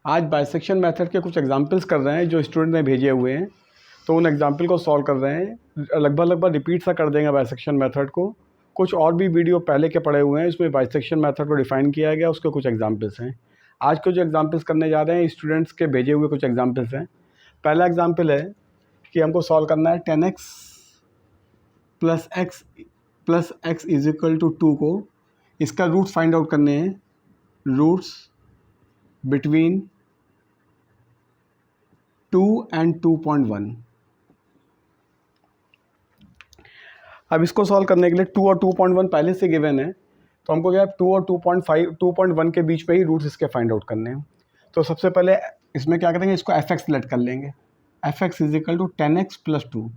आज bisection method के कुछ एग्जांपल्स कर रहे हैं जो स्टूडेंट ने भेजे हुए हैं, तो उन एग्जांपल को सॉल्व कर रहे हैं। लगभग रिपीट सा कर देंगे बाइसेक्शन मेथड को। कुछ और भी वीडियो पहले के पड़े हुए हैं, इसमें बाइसेक्शन मेथड को डिफाइन किया गया, उसके कुछ एग्जांपल्स हैं। आज को जो एग्जांपल्स करने जा रहे हैं स्टूडेंट्स के भेजे हुए कुछ एग्जांपल्स हैं। पहला एग्जांपल है कि हमको सॉल्व करना है 10x plus X is equal to 2 को, इसका रूट्स फाइंड आउट करने हैं। Roots between 2 and 2.1। अब इसको सॉल्व करने के लिए 2 और 2.1 पहले से गिवन है, तो हमको क्या है 2 और 2.1 के बीच में ही रूट्स इसके फाइंड आउट करने हैं। तो सबसे पहले इसमें क्या करेंगे, इसको एफ एक्स लेट कर लेंगे। F X is equal to 10x plus 2।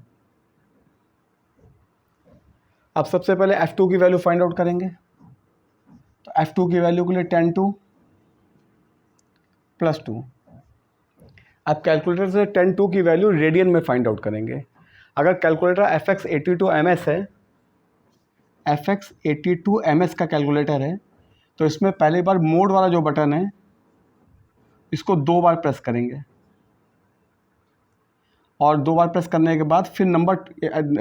अब सबसे पहले f2 की वैल्यू फाइंड आउट करेंगे। तो f2 की वैल्यू के लिए 10 प्लस 2। अब कैलकुलेटर से 10 की वैल्यू रेडियन में फाइंड आउट करेंगे। अगर कैलकुलेटर FX82MS है, FX82MS का कैलकुलेटर है, तो इसमें पहली बार मोड वाला जो बटन है इसको 2 बार प्रेस करेंगे, और 2 बार प्रेस करने के बाद फिर नंबर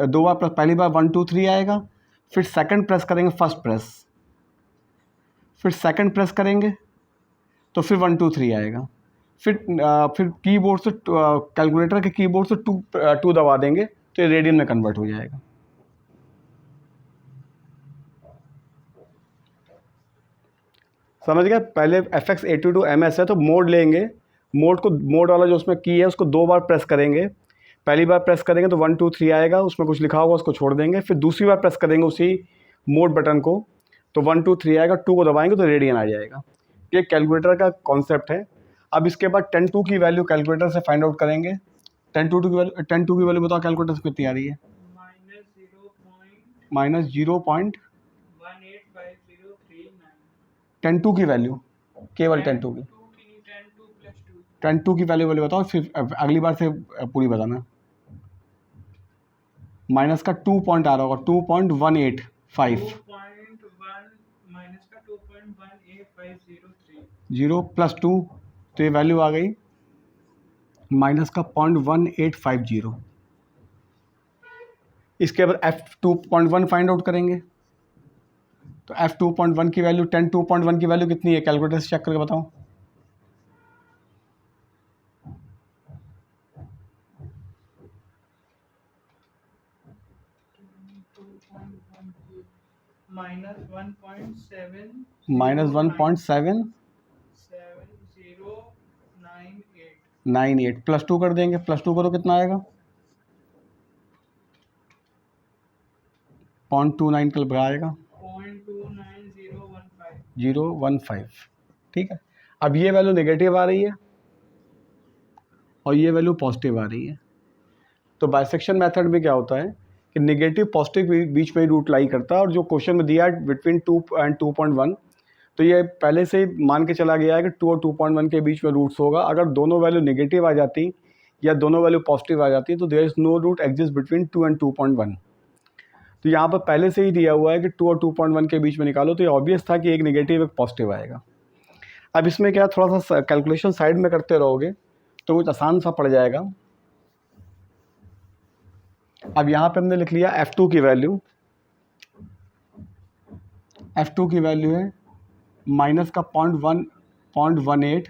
2 बार प्रेस, पहली बार 1 2 3 आएगा, फिर सेकंड प्रेस करेंगे फर्स्ट प्रेस, फिर सेकंड प्रेस करेंगे तो फिर 1 2 3 आएगा। फिर कीबोर्ड से कैलकुलेटर के कीबोर्ड से 2 दबा देंगे तो ये रेडियन में कन्वर्ट हो जाएगा। समझ गए? पहले FX82MS है तो मोड लेंगे, मोड वाला जो उसमें की है उसको 2 बार प्रेस करेंगे। पहली बार प्रेस करेंगे तो 1 2 3 आएगा, उसमें कुछ लिखा होगा उसको छोड़ देंगे। फिर दूसरी बार प्रेस करेंगे उसी मोड बटन को, तो 1 2 3 आएगा, 2 को दबाएंगे तो रेडियन आ जाएगा। ये कैलकुलेटर का कॉन्सेप्ट है। अब इसके बाद 10 की वैल्यू कैलकुलेटर से फाइंड आउट करेंगे। 10 की वैल्यू बताओ कैलकुलेटर से कितनी आ रही है? -0.185039। 10 की वैल्यू, केवल 10 की 10 की वैल्यू बताओ, फिर अगली बार से पूरी बताना। माइनस का 2 पॉइंट आ रहा होगा, 2.185 0 प्लस 2, तो ये वैल्यू आ गई माइनस का 0.1850। इसके बाद F2.1 फाइंड आउट करेंगे। तो F2.1 की वैल्यू 2.1 की वैल्यू कितनी है, कैलकुलेटर से चेक करके बताओ। -1.798 प्लस 2 कर देंगे। प्लस 2 करो कितना आएगा? 0.29 कल आएगा 0.29015। ठीक है। अब ये वैल्यू नेगेटिव आ रही है और ये वैल्यू पॉजिटिव आ रही है। तो बाइसेक्शन मेथड में क्या होता है कि नेगेटिव पॉजिटिव बीच में ही रूट लाई करता है, और जो क्वेश्चन में दिया है बिटवीन 2 and 2.1, तो ये पहले से ही मान के चला गया है कि 2 और 2.1 के बीच में रूट्स होगा। अगर दोनों वैल्यू नेगेटिव आ जाती या दोनों वैल्यू पॉजिटिव आ जाती तो there is no root exist between 2 and 2.1। तो यहाँ पर पहले से ही दिया हुआ है कि 2 और 2.1 के बीच में निकालो, तो ये ऑब्वियस था कि एक नेगेटिव एक पॉजिटिव आएगा। अब इसमें क्या, थोड़ा सा कैलकुलेशन साइड में करते रहोगे तो कुछ आसान सा पड़ जाएगा। अब यहाँ पे हमने लिख लिया F2 की वैल्यू। F2 की वैल्यू है माइनस का 0.1850,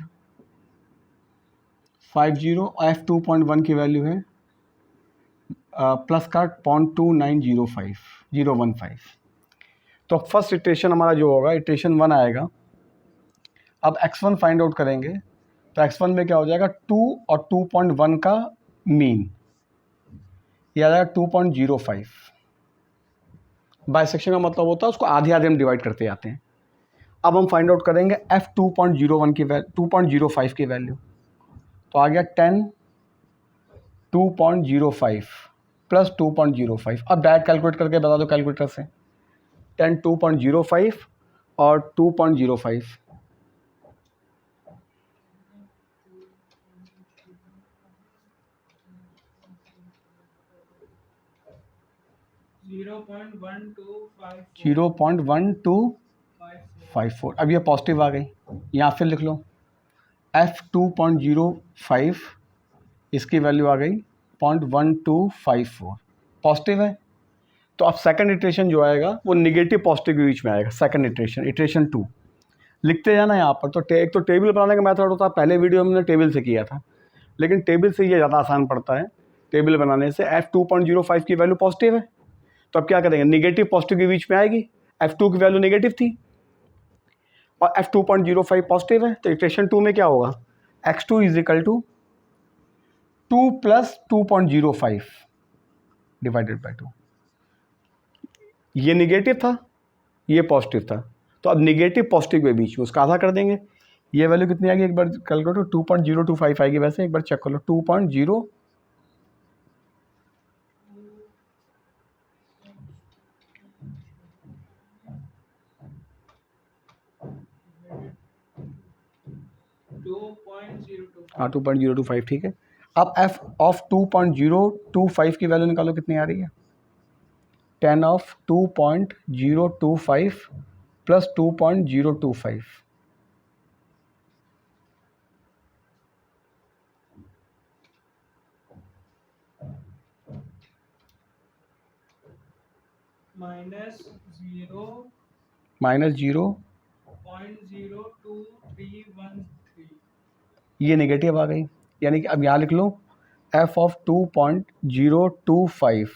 और F2.1 की वैल्यू है प्लस का 0.2905015। तो फर्स्ट इटरेशन हमारा जो होगा इटरेशन 1 आएगा। अब x1 फाइंड आउट करेंगे, तो x1 में क्या हो जाएगा 2 और 2.1 का मीन, ये आ जाएगा 2.05। बाइसेक्शन का मतलब होता है उसको आधे आधे हम डिवाइड करते जाते हैं। अब हम फाइंड आउट करेंगे F2.01 की वैल्यू 2.05 की वैल्यू, तो आ गया 10 2.05 प्लस 2.05। अब डायरेक्ट कैलकुलेट करके बता दो कैलकुलेटर से, 10 2.05 और 2.05। 0.1254। अब ये पॉजिटिव आ गई, यहाँ फिर लिख लो F2.05, इसकी वैल्यू आ गई 0.1254, पॉजिटिव है। तो अब सेकंड इटरेशन जो आएगा वो निगेटिव पॉजिटिव के बीच में आएगा। सेकंड इटरेशन, इटरेशन 2 लिखते जाना यहाँ पर। तो एक तो टेबल बनाने का मेथड होता है, पहले वीडियो में हमने टेबल से किया था, लेकिन टेबल से ये ज़्यादा आसान पड़ता है। टेबल बनाने से F2.05 की वैल्यू पॉजिटिव है, तो अब क्या करेंगे, निगेटिव पॉजिटिव के बीच में आएगी। F2 की वैल्यू नेगेटिव थी और F2.05 पॉजिटिव है, तो इटरेशन 2 में क्या होगा, x2 is equal to 2 + 2.05 divided by 2। ये निगेटिव था, ये पॉजिटिव था, तो अब निगेटिव पॉजिटिव के बीच में उसका आधा कर देंगे। ये वैल्यू कितनी आएगी, एक बार कैलकुलेट, 2.025 आएगी। वैसे एक बार चेक कर लो, 2.0 हाँ 2.025, ठीक है। अब f ऑफ 2.025 की वैल्यू निकालो, कितनी आ रही है, 10 ऑफ 2.025 प्लस 2.025, माइनस 0.02313, ये नेगेटिव आ गई। यानी कि अब यहाँ लिख लो f ऑफ 2.025,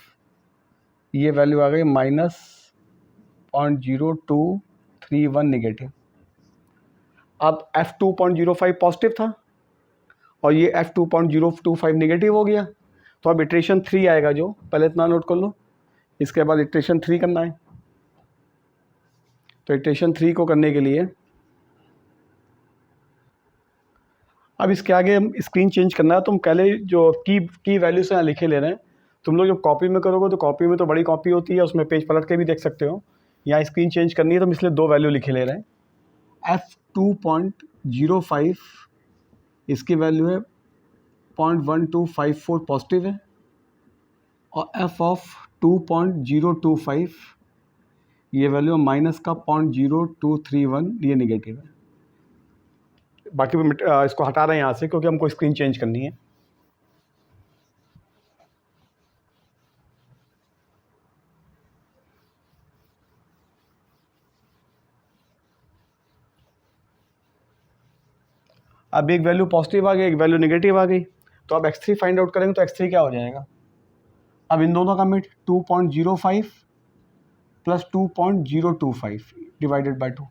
ये वैल्यू आ गई -0.0231 नेगेटिव। अब F2.05 पॉजिटिव था और ये F2.025 नेगेटिव हो गया, तो अब इटरेशन 3 आएगा, जो पहले इतना नोट कर लो, इसके बाद इटरेशन 3 करना है। तो इटरेशन 3 को करने के लिए अब इसके आगे हम स्क्रीन चेंज करना है, तुम पहले जो की वैल्यू से यहाँ लिखे ले रहे हैं। तुम लोग जब कॉपी में करोगे तो कॉपी में तो बड़ी कॉपी होती है, उसमें पेज पलट के भी देख सकते हो। यहाँ स्क्रीन चेंज करनी है तो हम इसलिए 2 वैल्यू लिखे ले रहे हैं। F2.05 इसकी वैल्यू है 0.1254 पॉजिटिव है, और f ऑफ 2.025 ये वैल्यू माइनस का 0.0231, ये नेगेटिव है। बाकी इसको हटा रहे हैं यहाँ से क्योंकि हमको स्क्रीन चेंज करनी है। अब एक वैल्यू पॉजिटिव आ गई, एक वैल्यू नेगेटिव आ गई, तो अब x3 फाइंड आउट करेंगे तो x3 क्या हो जाएगा। अब इन दोनों का मिड 2.05 प्लस 2.025 डिवाइडेड बाई 2,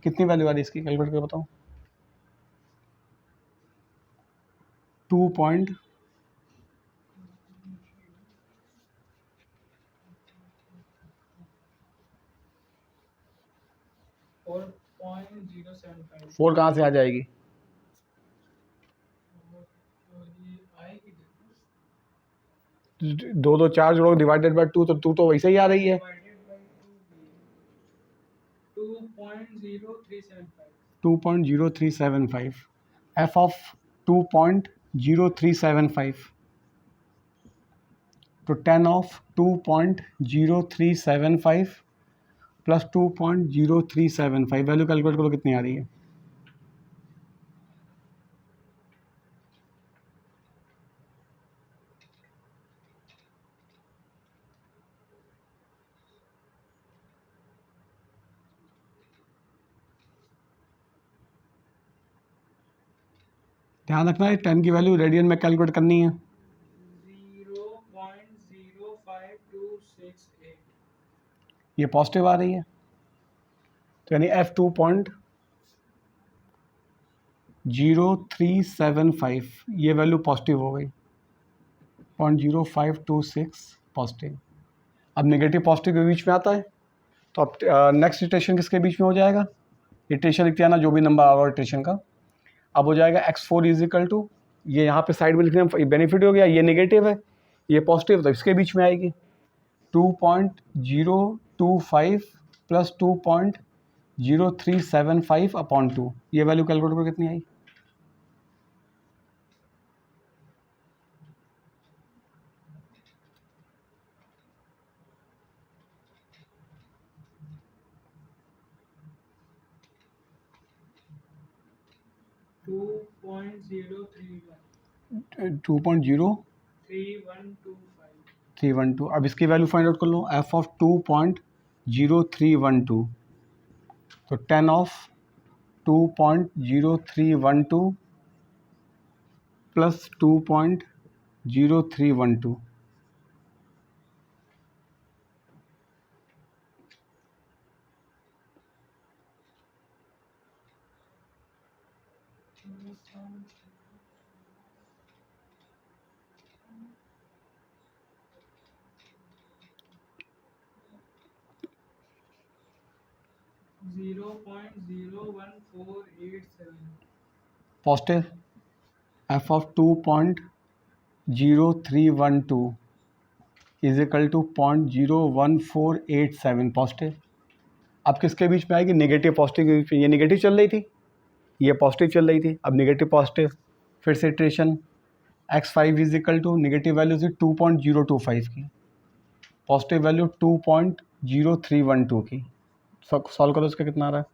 कितनी वैल्यू आ रही है इसकी, कैलकुलेट करके बताओ। 2 पॉइंट 4 कहाँ से आ जाएगी, दो दो चार जोड़ो डिवाइडेड बाई 2, तो 2 तो वैसे ही आ रही है। 2.0375 f ऑफ 2.0375, तो 10 ऑफ 2.0375 प्लस 2.0375, वैल्यू कैलकुलेट करो कितनी आ रही है। ध्यान रखना है 10 की वैल्यू रेडियन में कैलकुलेट करनी है। 0.05268, ये पॉजिटिव आ रही है, तो यानी F2.0375 ये वैल्यू पॉजिटिव हो गई, 0.0526 पॉजिटिव। अब नेगेटिव पॉजिटिव के बीच में आता है, तो अब नेक्स्ट इटरेशन किसके बीच में हो जाएगा, इटरेशन लिखते हैं ना, जो भी नंबर आ रहा है इटरेशन का। अब हो जाएगा x4 इज इक्वल टू, ये यहाँ पे साइड में लिखने में बेनिफिट हो गया, ये नेगेटिव है ये पॉजिटिव, तो इसके बीच में आएगी 2.025 प्लस 2.0375 अपॉन 2, ये वैल्यू कैलकुलेट करो कितनी आई। 2.0312 अब इसकी वैल्यू फाइंड आउट कर लो एफ ऑफ 2.0312 तो 10 of 2.0312 plus 2.0312 positive F of 2.0312 is equal to 0.01487 positive. अब किसके बीच में आएगी? नेगेटिव पॉजिटिव के बीच में। ये नेगेटिव चल रही थी, ये पॉजिटिव चल रही थी, अब नेगेटिव पॉजिटिव फिर से iteration x5 is equal to negative value थी 2.025 की, पॉजिटिव वैल्यू 2.0312 की। सॉल्व करो इसका कितना आ रहा है?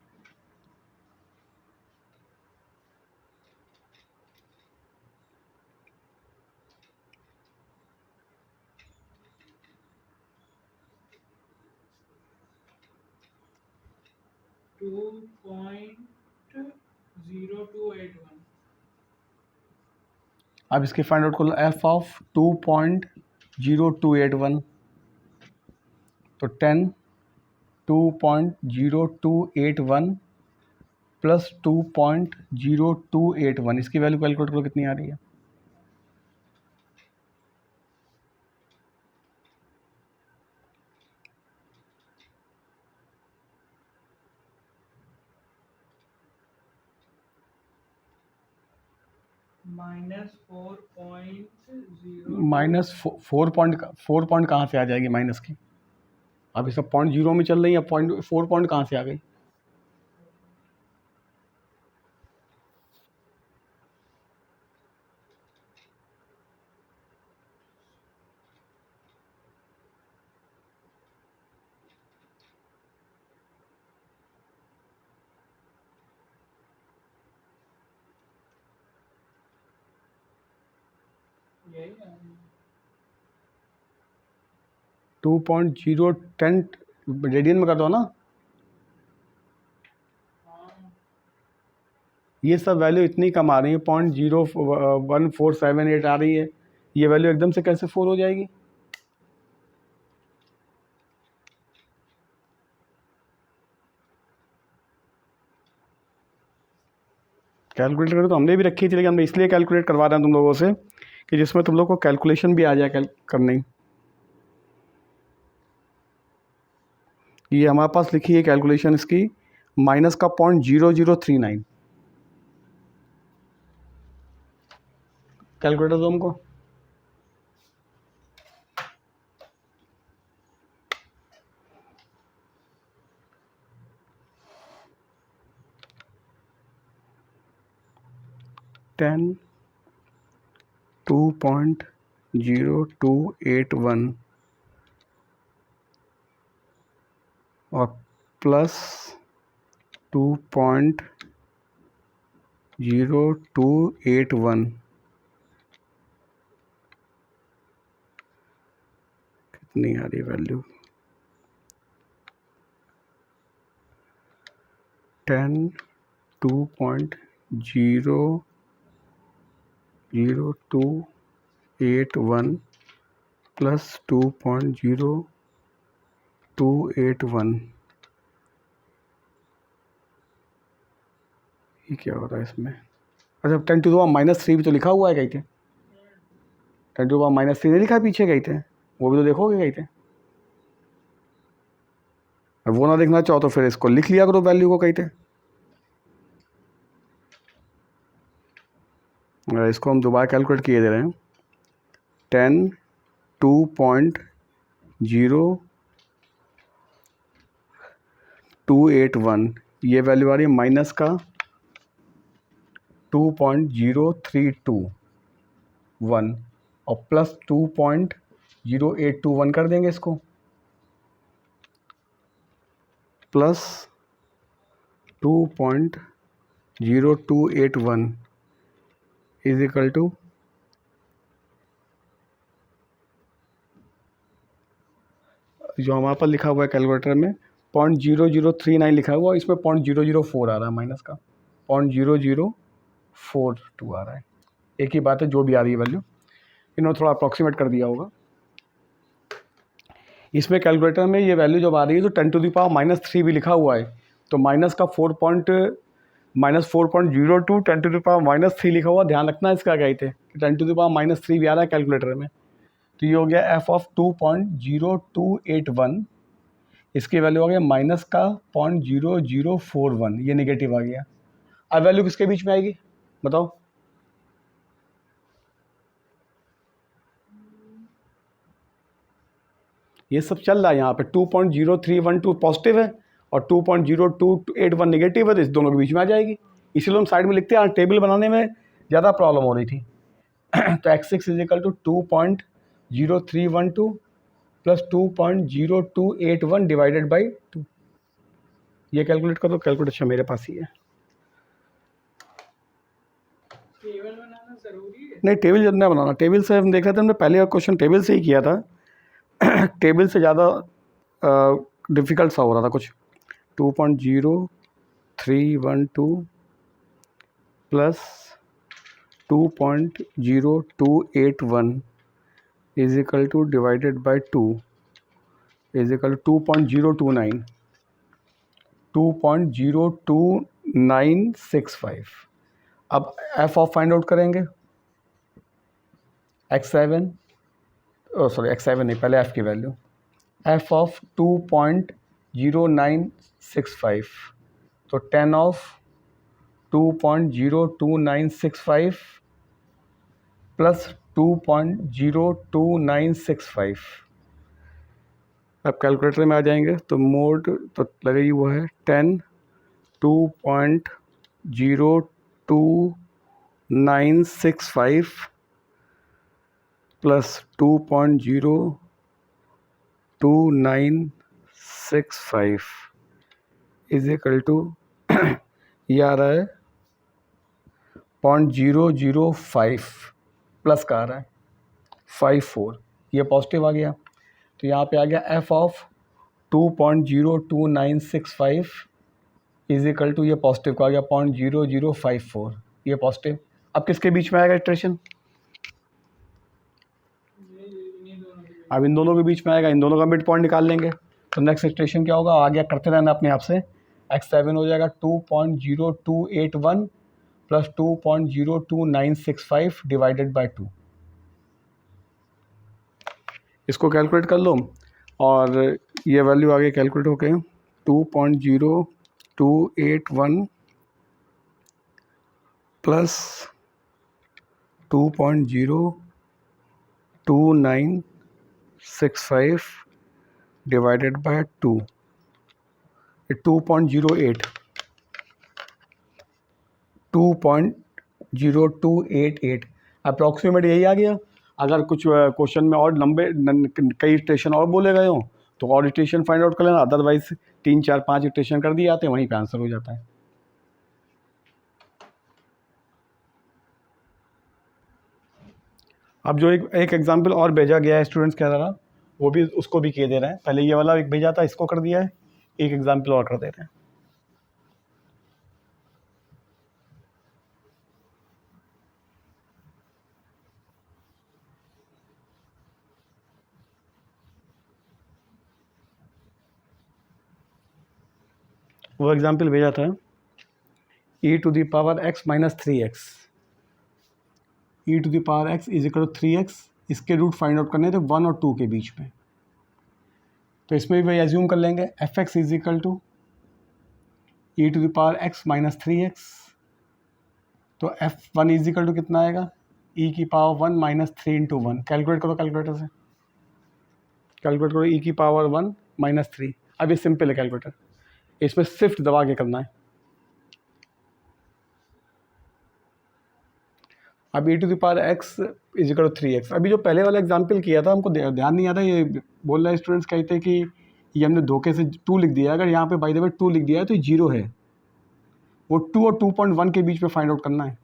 अब इसकी फाइंड आउट कर लो एफ ऑफ 2.0281 तो 10 2.0281 प्लस 2.0281 इसकी वैल्यू कैलकुलेट करो कितनी आ रही है? माइनस 4 पॉइंट कहाँ से आ जाएगी माइनस की? अभी सब 0.0 में चल रही है, 4 पॉइंट कहाँ से आ गई? टू 2.010 रेडियन में कर दो ना। ये सब वैल्यू इतनी कम आ रही है, 0.01478 आ रही है, ये वैल्यू एकदम से कैसे 4 हो जाएगी? कैलकुलेट करो तो हमने भी रखी थी, लेकिन हम इसलिए कैलकुलेट करवा रहे हैं तुम लोगों से कि जिसमें तुम लोग को कैलकुलेशन भी आ जाए करनी। ये हमारे पास लिखी है कैलकुलेशन इसकी माइनस का 0.0039। कैलकुलेटर दो हमको। टेन 2.0281 और प्लस 2.0281 कितनी आ रही वैल्यू? 2.0281 प्लस 2.0281 ये क्या हो रहा है इसमें? अच्छा 10⁻³ भी तो लिखा हुआ है कहीं थे, 10⁻³ नहीं लिखा पीछे कहीं थे, वो भी तो देखोगे कहीं थे। अब वो ना देखना चाहो तो फिर इसको लिख लिया करो वैल्यू को कहीं थे। इसको हम दोबारा कैलकुलेट किए दे रहे हैं। 10 2.0281 ये वैल्यू आ रही है माइनस का 2.0321 और प्लस 2.0821 कर देंगे इसको, प्लस 2.0281 इज इक्वल टू जो हमारे पास लिखा हुआ है कैलकुलेटर में 0.0039 लिखा हुआ है, इसमें 0.004 आ रहा है माइनस का, 0.0042 आ रहा है। एक ही बात है, जो भी आ रही है वैल्यू इन्होंने थोड़ा अप्रॉक्सीमेट कर दिया होगा। इसमें कैलकुलेटर में ये वैल्यू जब आ रही है तो 10 टू द पावर -3 भी लिखा हुआ है, तो माइनस का -4.02 10 टू द पावर -3 लिखा हुआ, ध्यान रखना इसका क्या थे कि 10 टू द पावर -3 भी आ रहा है कैलकुलेटर में। तो ये हो गया एफ ऑफ 2.0281, इसकी वैल्यू आ गया माइनस का 0.0041, ये नेगेटिव आ गया। अब वैल्यू किसके बीच में आएगी बताओ? ये सब चल रहा है यहाँ पे, 2.0312 पॉजिटिव है और 2.0281 नेगेटिव है, तो इस दोनों के बीच में आ जाएगी। इसीलिए हम साइड में लिखते हैं, टेबल बनाने में ज़्यादा प्रॉब्लम हो रही थी। तो x6 is equal to 2.0312 plus 2.0281 divided by 2। ये कैलकुलेट करो, कैलकुलेशन मेरे पास ही है। टेबल बनाना जरूरी है? नहीं, टेबल जितना बनाना, टेबल से हम देख रहे थे, हमने पहले क्वेश्चन टेबल से ही किया था। टेबल से ज़्यादा डिफ़िकल्ट सा हो रहा था कुछ। 2.0312 plus 2.0281 is equal to divided by 2 is equal to 2.029 2.02965। अब एफ ऑफ फाइंड आउट करेंगे, x7 x7 नहीं, पहले f की वैल्यू, f ऑफ 2.0965, तो 10 ऑफ 2.02965 प्लस 2.02965। अब कैलकुलेटर में आ जाएंगे तो मोड तो लगेगी वो है 10 2.02965 प्लस 2.02965 इज इक्वल टू ये आ रहा है 0.005 प्लस का आ रहा है 54, ये पॉजिटिव आ गया। तो यहाँ पे आ गया F of 2.02965 is equal to ये पॉजिटिव का आ गया 0.0054, ये पॉजिटिव। अब किसके बीच में आएगा इटरेशन? अब इन दोनों के बीच में आएगा, इन दोनों का मिड पॉइंट निकाल लेंगे। तो नेक्स्ट इटरेशन क्या होगा, आगे करते रहना अपने आप से। x7 हो जाएगा 2.0281 प्लस 2.02965 डिवाइडेड बाई 2। इसको कैलकुलेट कर लो और ये वैल्यू आगे कैलकुलेट हो गए 2.0281 प्लस 2.02965 डिवाइडेड बाय 2, 2.0288 अप्रॉक्सीमेट यही आ गया। अगर कुछ क्वेश्चन में और लंबे कई स्टेशन और बोले गए हों तो और स्टेशन फाइंड आउट कर लेना, अदरवाइज 3 4 5 स्टेशन कर दिए जाते हैं, वहीं पे आंसर हो जाता है। अब जो एक एग्जाम्पल और भेजा गया है स्टूडेंट्स के द्वारा, वो भी उसको भी किए दे रहे हैं। पहले ये वाला एक भेजा था, इसको कर दिया है, एक एग्जाम्पल और कर दे रहे हैं। वो एग्जाम्पल भेजा था e to the power x minus 3x, e to the power x is equal to 3x, इसके रूट फाइंड आउट करने थे 1 और 2 के बीच में। तो इसमें भी वही एज्यूम कर लेंगे fx is equal to e to the power x minus 3x, तो f1 इज इक्वल टू कितना आएगा, e की पावर 1 माइनस 3 इंटू 1। कैलकुलेट करो, कैलकुलेटर से कैलकुलेट करो, e की पावर 1 माइनस 3। अब ये सिंपल है कैलकुलेटर, इसमें शिफ्ट दबा के करना है। अब e to the power x is equal to 3x। अभी जो पहले वाला एग्जाम्पल किया था हमको ध्यान नहीं आता, ये बोल रहे स्टूडेंट्स कहते हैं कि ये हमने धोखे से 2 लिख दिया। अगर यहाँ पे बाय द वे 2 लिख दिया है तो ये 0 है, वो 2 और 2.1 के बीच में फाइंड आउट करना है।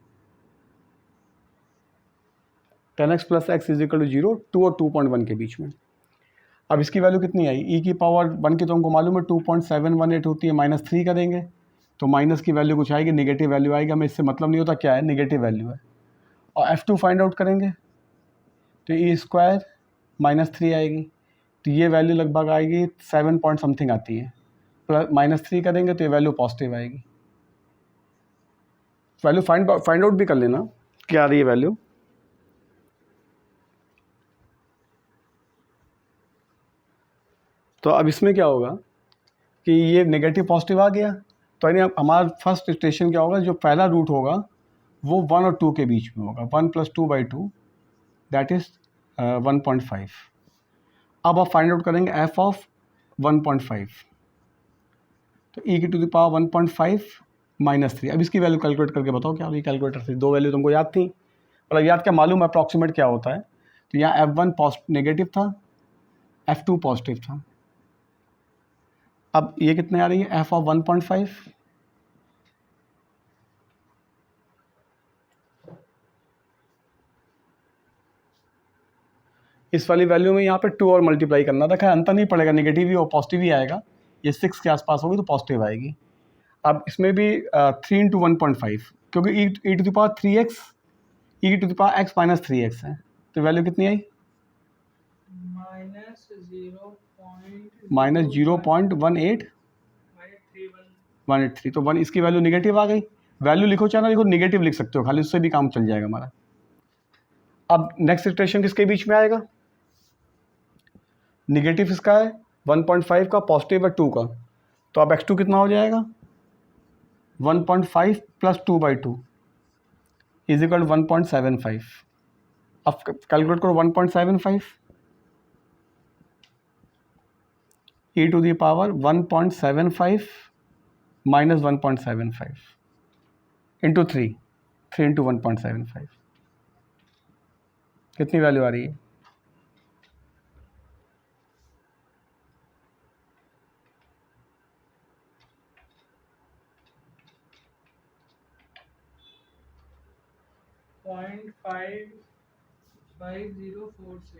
10x plus X is equal to 0, 2 और 2.1 के बीच में। अब इसकी वैल्यू कितनी आई, ई की पावर 1 की तो हमको मालूम है 2.718 होती है, -3 करेंगे तो माइनस की वैल्यू कुछ आएगी, नेगेटिव वैल्यू आएगी, हमें इससे मतलब नहीं होता क्या है, नेगेटिव वैल्यू है। और F2 फाइंड आउट करेंगे तो ई स्क्वायर -3 आएगी, तो ये वैल्यू लगभग आएगी 7 पॉइंट समथिंग आती है, प्लस -3 करेंगे तो ये वैल्यू पॉजिटिव आएगी। वैल्यू फाइंड आउट भी कर लेना क्या आ रही है वैल्यू। तो अब इसमें क्या होगा कि ये नेगेटिव पॉजिटिव आ गया, तो यानी हमारा फर्स्ट स्टेशन क्या होगा, जो पहला रूट होगा वो 1 और 2 के बीच में होगा, 1 + 2/2 दैट इज 1.5। अब आप फाइंड आउट करेंगे f ऑफ 1.5, तो e की टू द पावर 1.5 -3। अब इसकी वैल्यू कैलकुलेट करके बताओ क्या होगी कैलकुलेटर से, दो वैल्यू तुमको याद थी, मतलब याद क्या मालूम अप्रॉक्सीमेट क्या होता है। तो यहाँ F1 नेगेटिव था, F2 पॉजिटिव था। अब ये कितने आ रही है, f ऑफ 1.5 इस वाली वैल्यू में यहाँ पे 2 और मल्टीप्लाई करना था, खैर अंतर नहीं पड़ेगा, नेगेटिव ही और पॉजिटिव ही आएगा, ये 6 के आसपास होगी तो पॉजिटिव आएगी। अब इसमें भी 3 × 1.5, क्योंकि e to the power 3x, e to the power x - 3x है, तो वैल्यू कितनी आई, -0.18 तो 1 इसकी वैल्यू नेगेटिव आ गई। वैल्यू लिखो चाहे ना लिखो, नेगेटिव लिख सकते हो, खाली उससे भी काम चल जाएगा हमारा। अब नेक्स्ट इक्वेशन किसके बीच में आएगा, नेगेटिव इसका है 1.5 का, पॉजिटिव है 2 का, तो अब x2 कितना हो जाएगा, 1.5 + 2/2 इज इक्वल 1.75। अब कैलकुलेट करो 1.75, e to the power 1.75 - 1.75 into 3 × 1.75 कितनी वैल्यू आ रही है,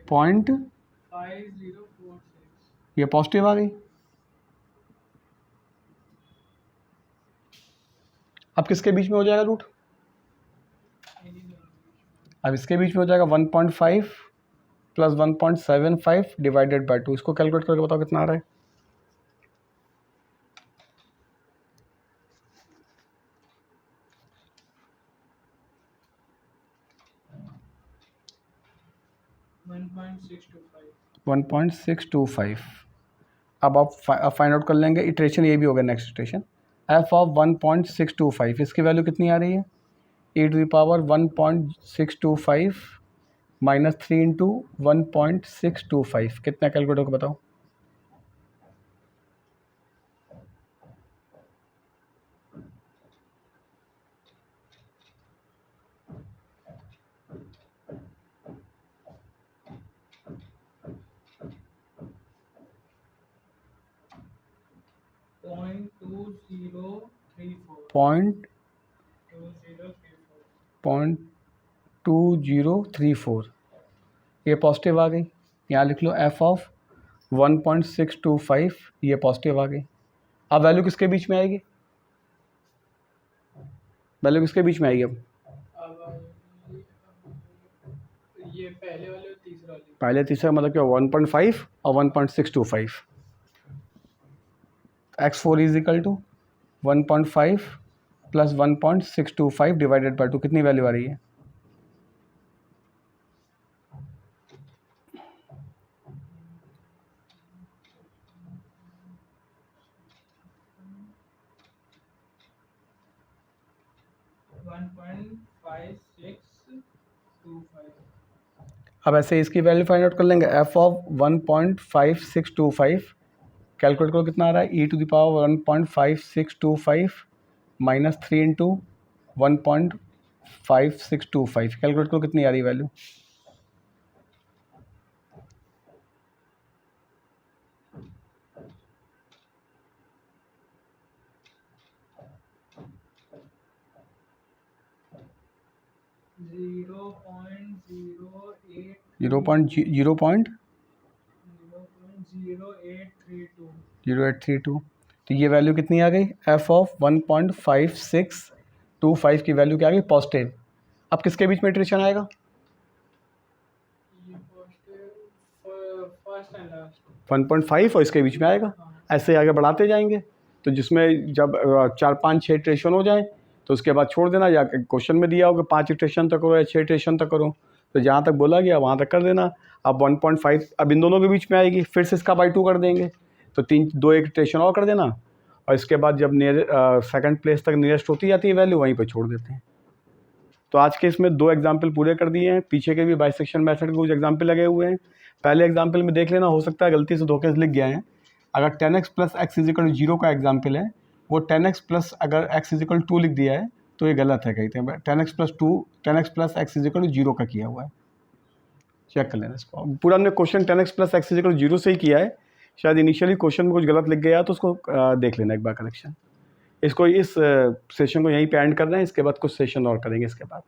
पॉइंट ये पॉजिटिव आ गई। अब किसके बीच में हो जाएगा रूट, अब इसके बीच में हो जाएगा 1.5 + 1.75 डिवाइडेड बाय 2, इसको कैलकुलेट करके बताओ कितना आ रहा है, one point six two five. अब आप फाइंड आउट कर लेंगे, इटरेशन ये भी होगा नेक्स्ट इटरेशन, f ऑफ 1.625 इसकी वैल्यू कितनी आ रही है, e टू द पावर 1.625 -3 × 1.625 कितना कैलकुलेट होगा बताओ, पॉइंट 0.2034 ये पॉजिटिव आ गई, यहाँ लिख लो f ऑफ 1.625 ये पॉजिटिव आ गई। अब वैल्यू किसके बीच में आएगी, वैल्यू किसके बीच में आएगी, अब ये पहले वाले और तीसरा वाले, पहले तीसरा मतलब क्या 1.5 और 1.625, x4 is equal to 1.5 + 1.625 divided by 2 कितनी वैल्यू आ रही है, अब ऐसे इसकी वैल्यू फाइंड आउट कर लेंगे, f ऑफ 1.5625 कैलकुलेट करो कितना आ रहा है, e to the power 1.5625 -3 × 1.5625 calculate करो कितनी आ रही वैल्यू, 0.0832 तो ये वैल्यू कितनी आ गई, एफ ऑफ 1.5625 की वैल्यू क्या आ गई, पॉजिटिव। अब किसके बीच में इटरेशन आएगा, ये फर्स्ट एंड लास्ट 1.5 और इसके बीच में आएगा। ऐसे आगे बढ़ाते जाएंगे, तो जिसमें जब 4 5 6 इटरेशन हो जाए तो उसके बाद छोड़ देना, या क्वेश्चन में दिया होगा 5 इटरेशन तक करो या 6 इटरेशन तक करो, तो जहाँ तक बोला गया वहाँ तक कर देना। अब 1.5 अब इन दोनों के बीच में आएगी, फिर से इसका बाई 2 कर देंगे, तो 2 इटरेशन और कर देना, और इसके बाद जब सेकंड प्लेस तक नियरेस्ट होती जाती है वैल्यू, वहीं पर छोड़ देते हैं। तो आज के इसमें 2 एग्जाम्पल पूरे कर दिए हैं, पीछे के भी बाइसेक्शन मेथड के कुछ एग्जाम्पल लगे हुए हैं। पहले एग्जाम्पल में देख लेना, हो सकता है गलती से धोखे से लिख गया है। अगर 10x प्लस एक्स इजिकल 0 का एग्जाम्पल है, वो 10x प्लस अगर x इजिकल 2 लिख दिया है तो ये गलत है, कहते हैं 10x प्लस एक्स इजिकल 0 का किया हुआ है। चेक कर लेना इसको, पूरा हमने question 10x plus x is equal 0 से ही किया है, शायद इनिशियली क्वेश्चन में कुछ गलत लिख गया तो उसको देख लेना एक बार करेक्शन। इसको इस सेशन को यहीं पे एंड कर रहे हैं, इसके बाद कुछ सेशन और करेंगे इसके बाद।